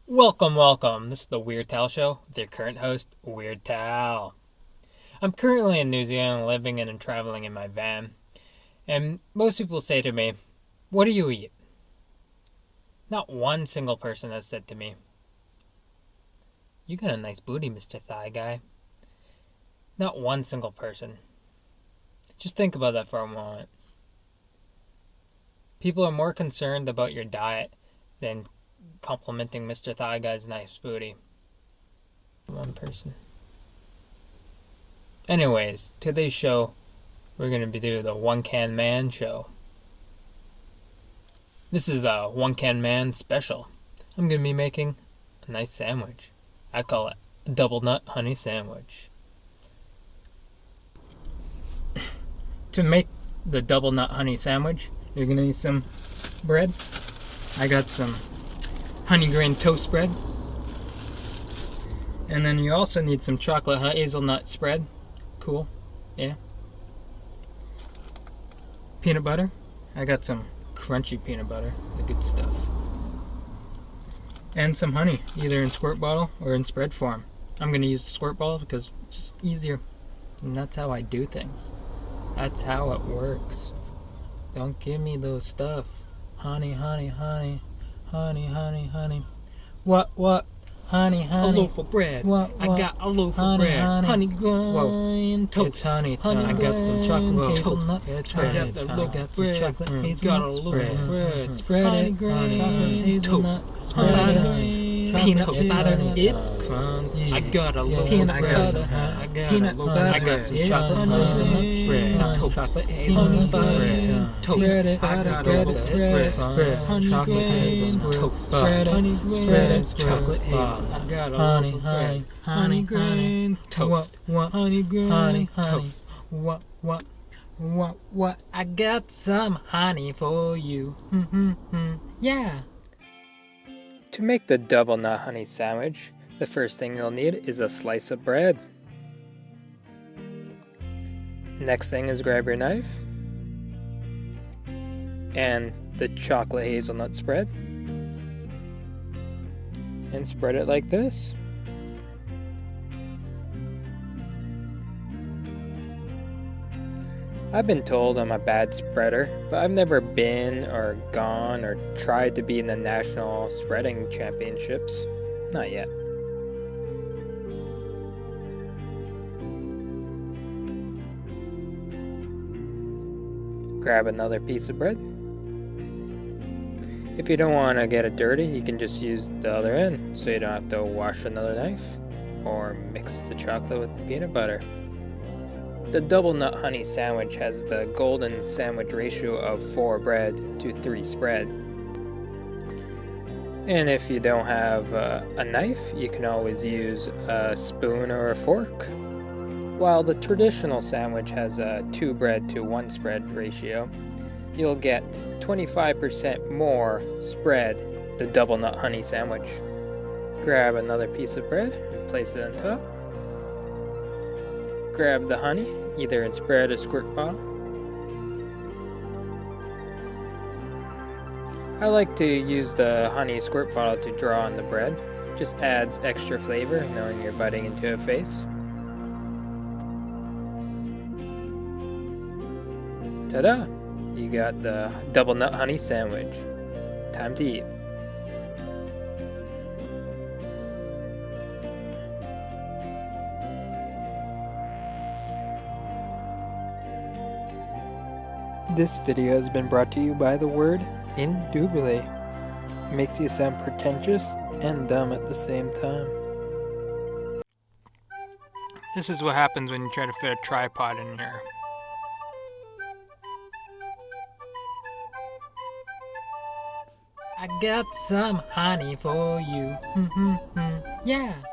Welcome. This is the Weird Tal Show with your current host, Weird Tal. I'm currently in New Zealand living and traveling in my van, and most people say to me, "What do you eat?" Not one single person has said to me, "You got a nice booty, Mr. Thigh Guy." Not one single person. Just think about that for a moment. People are more concerned about your diet than complimenting Mr. Thigh Guy's nice booty. One person. Anyways, today's show, we're going to be doing the One Can Man show. This is a One Can Man special. I'm going to be making a nice sandwich. I call it a double nut honey sandwich. To make the double nut honey sandwich, you're going to need some bread. I got some honey grain toast bread. And then you also need some chocolate hazelnut spread. Cool. Yeah. Peanut butter. I got some crunchy peanut butter. The good stuff. And some honey, either in squirt bottle or in spread form. I'm going to use the squirt bottle because it's just easier. And that's how I do things. That's how it works. Don't give me those stuff. Honey. What? Honey. A loaf of bread. What? I got a loaf of bread. Honey grind toast. It's honey time. Honey I got some chocolate hazelnut. It's I got got the loaf of bread. chocolate hazelnut. Got a loaf of bread. Spread honey it. grind Chocolate hazelnut. toast. Spread Honey it. grind Peanut toast. butter. It's crunchy. I got a loaf of Peanut bread. butter. I got Peanut a loaf butter. of I got bread. some chocolate Honey hazelnut spread. toast. Chocolate Honey hazelnut butter. spread. Spread it. I got Spread a it. spread. Honey Chocolate grind hazelnut toast. spread. Honey Spread grind it. Chocolate hazelnut. I got a Honey, loaf of bread. honey, Honey grind toast. Honey grind toast. What? I got some honey for you. Yeah. To make the double nut honey sandwich, the first thing you'll need is a slice of bread. Next thing is grab your knife and the chocolate hazelnut spread and spread it like this. I've been told I'm a bad spreader, but I've never been or gone or tried to be in the national spreading championships. Not yet. Grab another piece of bread. If you don't want to get it dirty, you can just use the other end so you don't have to wash another knife or mix the chocolate with the peanut butter. The double nut honey sandwich has the golden sandwich ratio of 4 bread to 3 spread. And if you don't have a knife, you can always use a spoon or a fork. While the traditional sandwich has a 2 bread to 1 spread ratio, you'll get 25% more spread the double nut honey sandwich. Grab another piece of bread and place it on top. Grab the honey, either in spread or squirt bottle. I like to use the honey squirt bottle to draw on the bread. Just adds extra flavor knowing you're biting into a face. Ta-da! You got the double nut honey sandwich. Time to eat. This video has been brought to you by the word indubile. It makes you sound pretentious and dumb at the same time. This is what happens when you try to fit a tripod in here. I got some honey for you. Yeah.